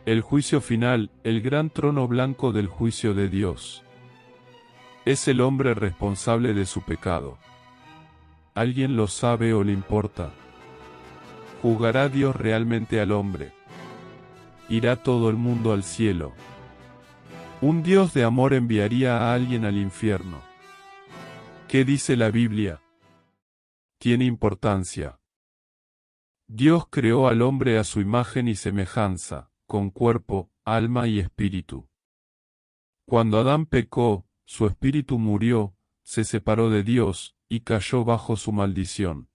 El juicio final, el gran trono blanco del juicio de Dios. Es el hombre responsable de su pecado. ¿Alguien lo sabe o le importa? ¿Juzgará Dios realmente al hombre? ¿Irá todo el mundo al cielo? ¿Un Dios de amor enviaría a alguien al infierno? ¿Qué dice la Biblia? Tiene importancia. Dios creó al hombre a su imagen y semejanza, con cuerpo, alma y espíritu. Cuando Adán pecó, su espíritu murió, se separó de Dios, y cayó bajo su maldición.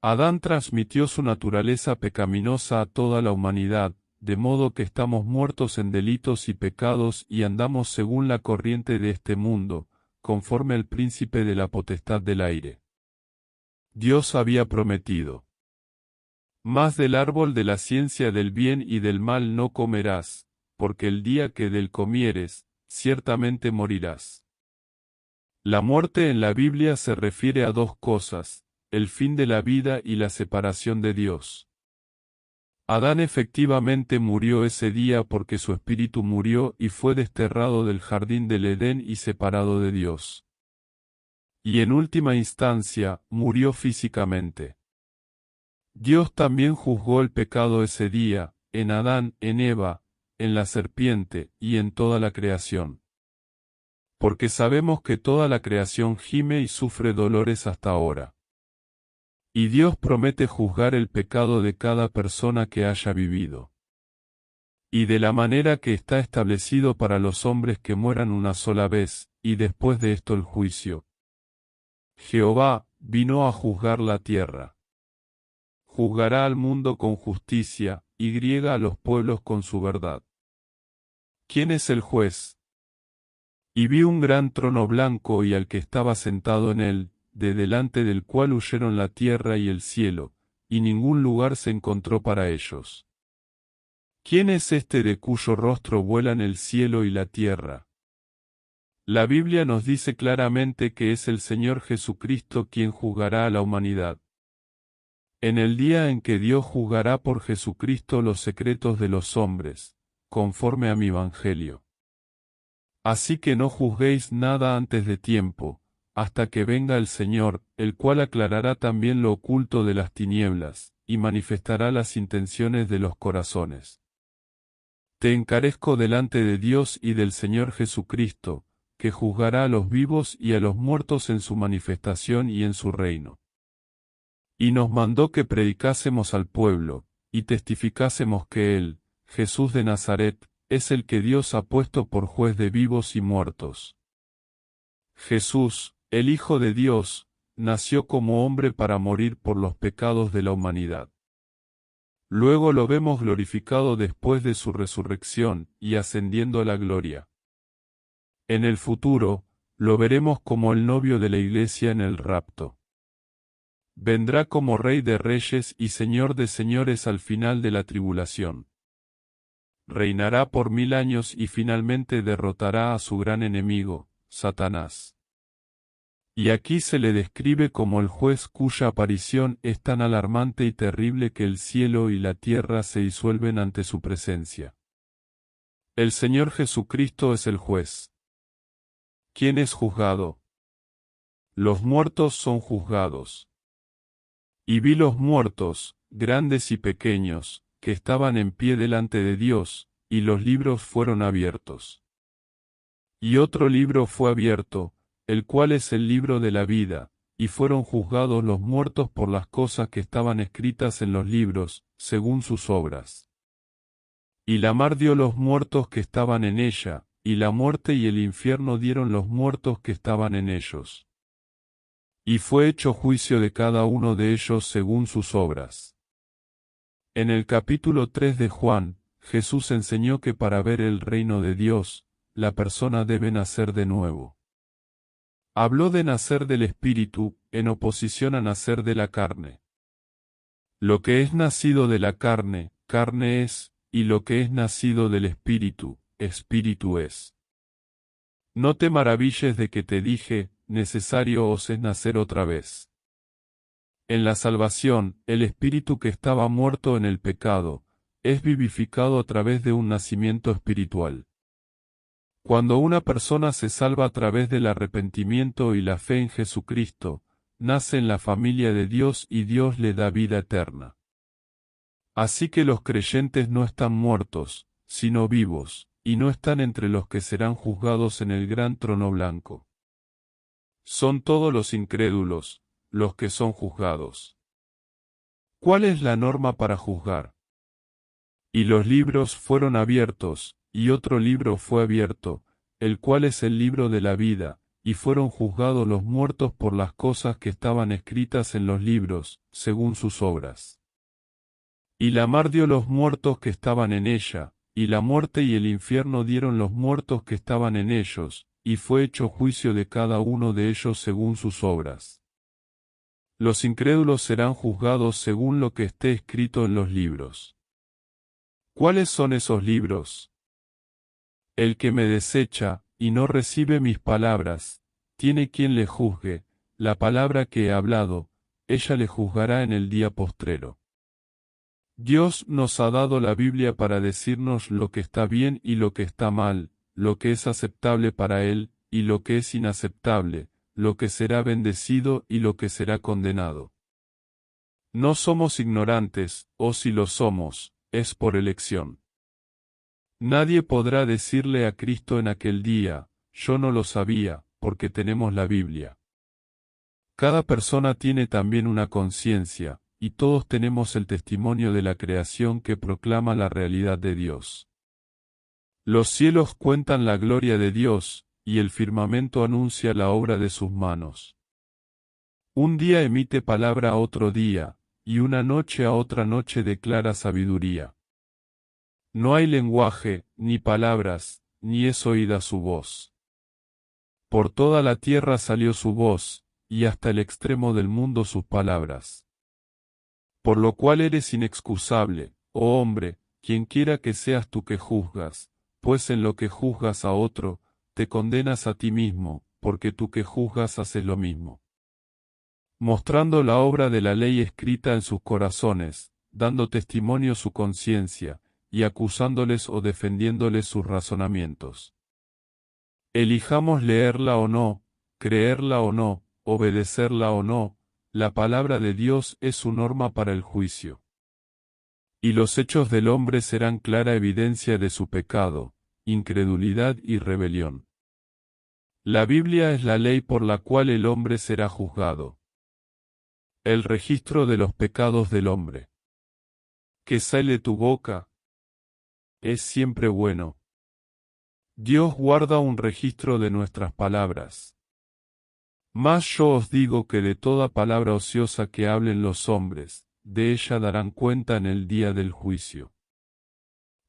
Adán transmitió su naturaleza pecaminosa a toda la humanidad, de modo que estamos muertos en delitos y pecados y andamos según la corriente de este mundo, conforme al príncipe de la potestad del aire. Dios había prometido: Mas del árbol de la ciencia del bien y del mal no comerás, porque el día que del comieres, ciertamente morirás. La muerte en la Biblia se refiere a dos cosas: el fin de la vida y la separación de Dios. Adán efectivamente murió ese día porque su espíritu murió y fue desterrado del jardín del Edén y separado de Dios. Y en última instancia, murió físicamente. Dios también juzgó el pecado ese día, en Adán, en Eva, en la serpiente y en toda la creación. Porque sabemos que toda la creación gime y sufre dolores hasta ahora. Y Dios promete juzgar el pecado de cada persona que haya vivido. Y de la manera que está establecido para los hombres que mueran una sola vez, y después de esto el juicio. Jehová vino a juzgar la tierra. Juzgará al mundo con justicia, y griega a los pueblos con su verdad. ¿Quién es el juez? Y vi un gran trono blanco y al que estaba sentado en él, de delante del cual huyeron la tierra y el cielo, y ningún lugar se encontró para ellos. ¿Quién es este de cuyo rostro vuelan el cielo y la tierra? La Biblia nos dice claramente que es el Señor Jesucristo quien juzgará a la humanidad. En el día en que Dios juzgará por Jesucristo los secretos de los hombres, conforme a mi Evangelio. Así que no juzguéis nada antes de tiempo, hasta que venga el Señor, el cual aclarará también lo oculto de las tinieblas, y manifestará las intenciones de los corazones. Te encarezco delante de Dios y del Señor Jesucristo, que juzgará a los vivos y a los muertos en su manifestación y en su reino. Y nos mandó que predicásemos al pueblo, y testificásemos que Él, Jesús de Nazaret, es el que Dios ha puesto por juez de vivos y muertos. Jesús, el Hijo de Dios, nació como hombre para morir por los pecados de la humanidad. Luego lo vemos glorificado después de su resurrección y ascendiendo a la gloria. En el futuro, lo veremos como el novio de la Iglesia en el rapto. Vendrá como Rey de Reyes y Señor de Señores al final de la tribulación. Reinará por 1000 años y finalmente derrotará a su gran enemigo, Satanás. Y aquí se le describe como el juez cuya aparición es tan alarmante y terrible que el cielo y la tierra se disuelven ante su presencia. El Señor Jesucristo es el juez. ¿Quién es juzgado? Los muertos son juzgados. Y vi los muertos, grandes y pequeños, que estaban en pie delante de Dios, y los libros fueron abiertos. Y otro libro fue abierto, el cual es el libro de la vida, y fueron juzgados los muertos por las cosas que estaban escritas en los libros, según sus obras. Y la mar dio los muertos que estaban en ella, y la muerte y el infierno dieron los muertos que estaban en ellos. Y fue hecho juicio de cada uno de ellos según sus obras. En el capítulo 3 de Juan, Jesús enseñó que para ver el reino de Dios, la persona debe nacer de nuevo. Habló de nacer del Espíritu, en oposición a nacer de la carne. Lo que es nacido de la carne, carne es, y lo que es nacido del Espíritu, Espíritu es. No te maravilles de que te dije, necesario os es nacer otra vez. En la salvación, el espíritu que estaba muerto en el pecado, es vivificado a través de un nacimiento espiritual. Cuando una persona se salva a través del arrepentimiento y la fe en Jesucristo, nace en la familia de Dios y Dios le da vida eterna. Así que los creyentes no están muertos, sino vivos, y no están entre los que serán juzgados en el gran trono blanco. Son todos los incrédulos, los que son juzgados. ¿Cuál es la norma para juzgar? Y los libros fueron abiertos, y otro libro fue abierto, el cual es el libro de la vida, y fueron juzgados los muertos por las cosas que estaban escritas en los libros, según sus obras. Y la mar dio los muertos que estaban en ella, y la muerte y el infierno dieron los muertos que estaban en ellos, y fue hecho juicio de cada uno de ellos según sus obras. Los incrédulos serán juzgados según lo que esté escrito en los libros. ¿Cuáles son esos libros? El que me desecha, y no recibe mis palabras, tiene quien le juzgue, la palabra que he hablado, ella le juzgará en el día postrero. Dios nos ha dado la Biblia para decirnos lo que está bien y lo que está mal, lo que es aceptable para Él, y lo que es inaceptable, lo que será bendecido y lo que será condenado. No somos ignorantes, o si lo somos, es por elección. Nadie podrá decirle a Cristo en aquel día, yo no lo sabía, porque tenemos la Biblia. Cada persona tiene también una conciencia, y todos tenemos el testimonio de la creación que proclama la realidad de Dios. Los cielos cuentan la gloria de Dios, y el firmamento anuncia la obra de sus manos. Un día emite palabra a otro día, y una noche a otra noche declara sabiduría. No hay lenguaje, ni palabras, ni es oída su voz. Por toda la tierra salió su voz, y hasta el extremo del mundo sus palabras. Por lo cual eres inexcusable, oh hombre, quienquiera que seas tú que juzgas, pues en lo que juzgas a otro, te condenas a ti mismo, porque tú que juzgas haces lo mismo. Mostrando la obra de la ley escrita en sus corazones, dando testimonio su conciencia, y acusándoles o defendiéndoles sus razonamientos. Elijamos leerla o no, creerla o no, obedecerla o no, la palabra de Dios es su norma para el juicio. Y los hechos del hombre serán clara evidencia de su pecado, incredulidad y rebelión. La Biblia es la ley por la cual el hombre será juzgado. El registro de los pecados del hombre. Que sale de tu boca es siempre bueno. Dios guarda un registro de nuestras palabras. Mas yo os digo que de toda palabra ociosa que hablen los hombres, de ella darán cuenta en el día del juicio.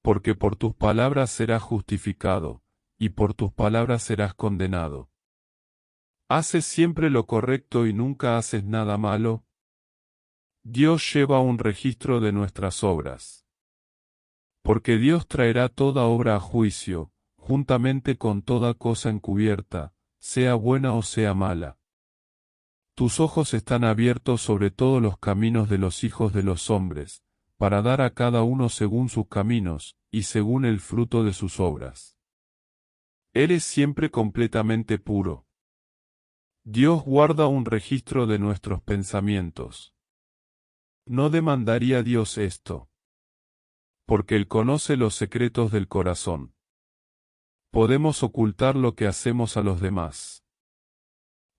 Porque por tus palabras serás justificado, y por tus palabras serás condenado. ¿Haces siempre lo correcto y nunca haces nada malo? Dios lleva un registro de nuestras obras. Porque Dios traerá toda obra a juicio, juntamente con toda cosa encubierta, sea buena o sea mala. Tus ojos están abiertos sobre todos los caminos de los hijos de los hombres, para dar a cada uno según sus caminos, y según el fruto de sus obras. Eres siempre completamente puro. Dios guarda un registro de nuestros pensamientos. ¿No demandaría Dios esto? Porque Él conoce los secretos del corazón. Podemos ocultar lo que hacemos a los demás.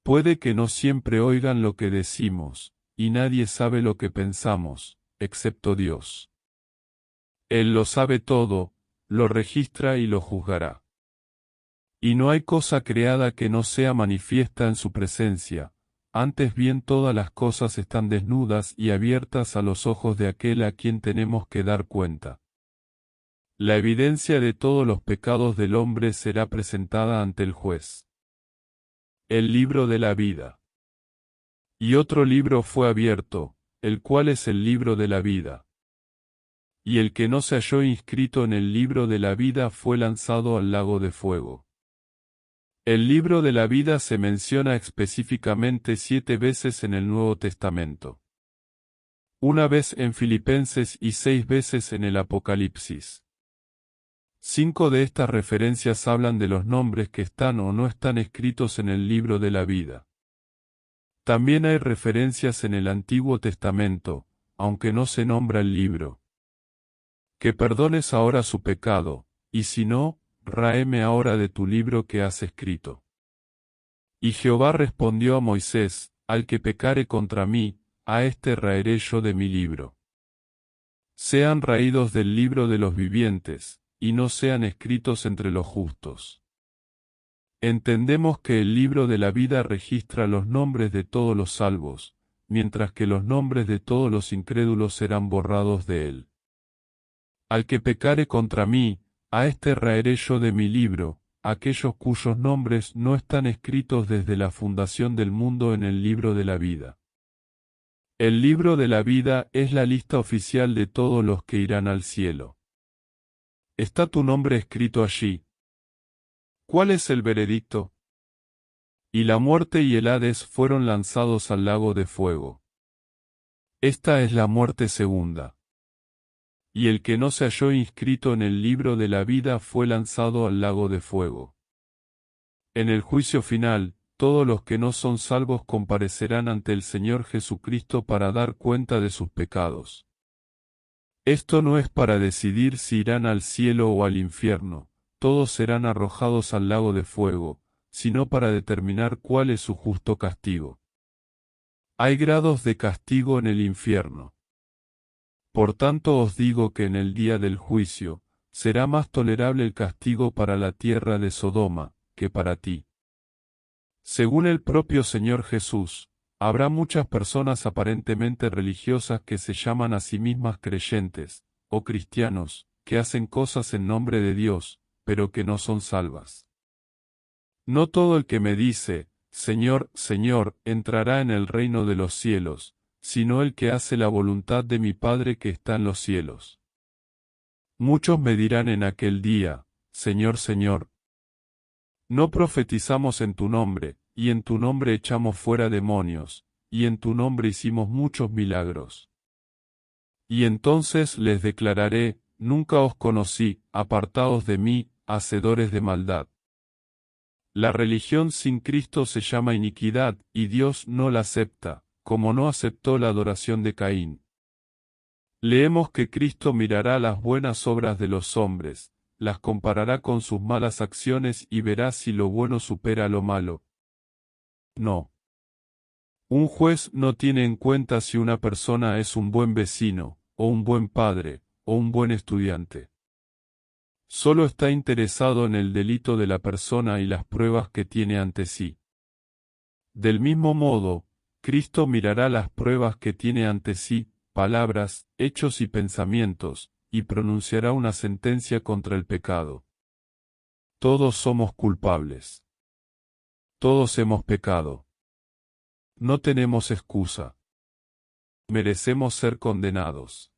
Puede que no siempre oigan lo que decimos, y nadie sabe lo que pensamos, excepto Dios. Él lo sabe todo, lo registra y lo juzgará. Y no hay cosa creada que no sea manifiesta en su presencia, antes bien todas las cosas están desnudas y abiertas a los ojos de aquel a quien tenemos que dar cuenta. La evidencia de todos los pecados del hombre será presentada ante el juez. El libro de la vida. Y otro libro fue abierto, el cual es el libro de la vida. Y el que no se halló inscrito en el libro de la vida fue lanzado al lago de fuego. El libro de la vida se menciona específicamente 7 veces en el Nuevo Testamento. una vez en Filipenses y 6 veces en el Apocalipsis. 5 de estas referencias hablan de los nombres que están o no están escritos en el libro de la vida. También hay referencias en el Antiguo Testamento, aunque no se nombra el libro. Que perdones ahora su pecado, y si no, ráeme ahora de tu libro que has escrito. Y Jehová respondió a Moisés, al que pecare contra mí, a éste raeré yo de mi libro. Sean raídos del libro de los vivientes, y no sean escritos entre los justos. Entendemos que el libro de la vida registra los nombres de todos los salvos, mientras que los nombres de todos los incrédulos serán borrados de él. Al que pecare contra mí, a éste raeré yo de mi libro, aquellos cuyos nombres no están escritos desde la fundación del mundo en el libro de la vida. El libro de la vida es la lista oficial de todos los que irán al cielo. ¿Está tu nombre escrito allí? ¿Cuál es el veredicto? Y la muerte y el Hades fueron lanzados al lago de fuego. Esta es la muerte segunda. Y el que no se halló inscrito en el libro de la vida fue lanzado al lago de fuego. En el juicio final, todos los que no son salvos comparecerán ante el Señor Jesucristo para dar cuenta de sus pecados. Esto no es para decidir si irán al cielo o al infierno, todos serán arrojados al lago de fuego, sino para determinar cuál es su justo castigo. Hay grados de castigo en el infierno. Por tanto os digo que en el día del juicio, será más tolerable el castigo para la tierra de Sodoma, que para ti. Según el propio Señor Jesús, habrá muchas personas aparentemente religiosas que se llaman a sí mismas creyentes, o cristianos, que hacen cosas en nombre de Dios, pero que no son salvas. No todo el que me dice, Señor, Señor, entrará en el reino de los cielos, sino el que hace la voluntad de mi Padre que está en los cielos. Muchos me dirán en aquel día, Señor, Señor, ¿no profetizamos en tu nombre, y en tu nombre echamos fuera demonios, y en tu nombre hicimos muchos milagros? Y entonces les declararé, nunca os conocí, apartaos de mí, hacedores de maldad. La religión sin Cristo se llama iniquidad, y Dios no la acepta, como no aceptó la adoración de Caín. Leemos que Cristo mirará las buenas obras de los hombres, las comparará con sus malas acciones y verá si lo bueno supera lo malo. No. Un juez no tiene en cuenta si una persona es un buen vecino, o un buen padre, o un buen estudiante. Solo está interesado en el delito de la persona y las pruebas que tiene ante sí. Del mismo modo, Cristo mirará las pruebas que tiene ante sí, palabras, hechos y pensamientos, y pronunciará una sentencia contra el pecado. Todos somos culpables. Todos hemos pecado. No tenemos excusa. Merecemos ser condenados.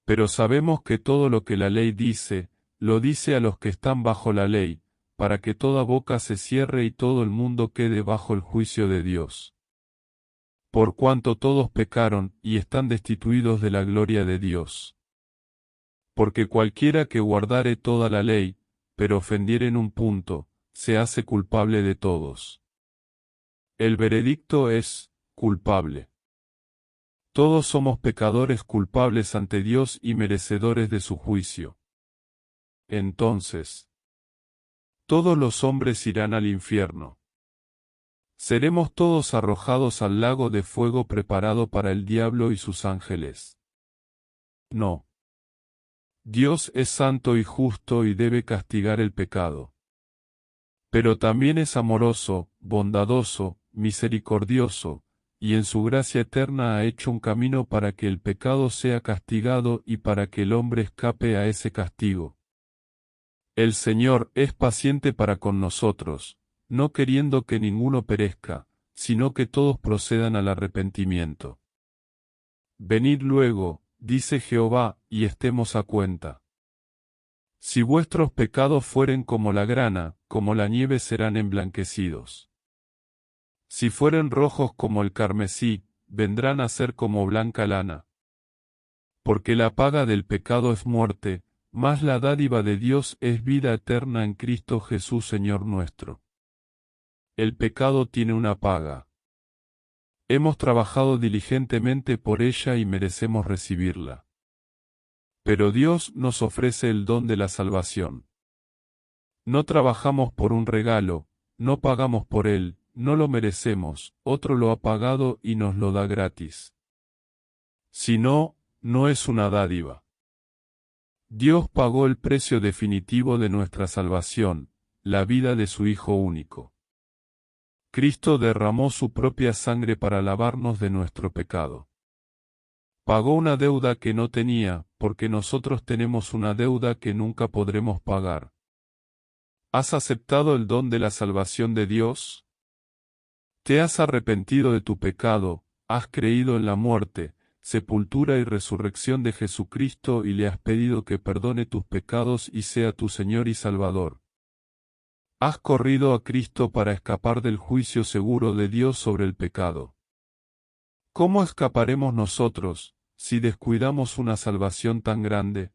Pero sabemos que todo lo que la ley dice, lo dice a los que están bajo la ley, para que toda boca se cierre y todo el mundo quede bajo el juicio de Dios. Por cuanto todos pecaron y están destituidos de la gloria de Dios. Porque cualquiera que guardare toda la ley, pero ofendiere en un punto, se hace culpable de todos. El veredicto es, culpable. Todos somos pecadores culpables ante Dios y merecedores de su juicio. Entonces, todos los hombres irán al infierno. Seremos todos arrojados al lago de fuego preparado para el diablo y sus ángeles. No. Dios es santo y justo y debe castigar el pecado. Pero también es amoroso, bondadoso, misericordioso, y en su gracia eterna ha hecho un camino para que el pecado sea castigado y para que el hombre escape a ese castigo. El Señor es paciente para con nosotros, no queriendo que ninguno perezca, sino que todos procedan al arrepentimiento. Venid luego, dice Jehová, y estemos a cuenta. Si vuestros pecados fueren como la grana, como la nieve serán emblanquecidos. Si fueren rojos como el carmesí, vendrán a ser como blanca lana. Porque la paga del pecado es muerte, mas la dádiva de Dios es vida eterna en Cristo Jesús Señor nuestro. El pecado tiene una paga. Hemos trabajado diligentemente por ella y merecemos recibirla. Pero Dios nos ofrece el don de la salvación. No trabajamos por un regalo, no pagamos por él, no lo merecemos, otro lo ha pagado y nos lo da gratis. Si no, no es una dádiva. Dios pagó el precio definitivo de nuestra salvación, la vida de su Hijo único. Cristo derramó su propia sangre para lavarnos de nuestro pecado. Pagó una deuda que no tenía, porque nosotros tenemos una deuda que nunca podremos pagar. ¿Has aceptado el don de la salvación de Dios? ¿Te has arrepentido de tu pecado, has creído en la muerte, sepultura y resurrección de Jesucristo y le has pedido que perdone tus pecados y sea tu Señor y Salvador? ¿Has corrido a Cristo para escapar del juicio seguro de Dios sobre el pecado? ¿Cómo escaparemos nosotros, si descuidamos una salvación tan grande?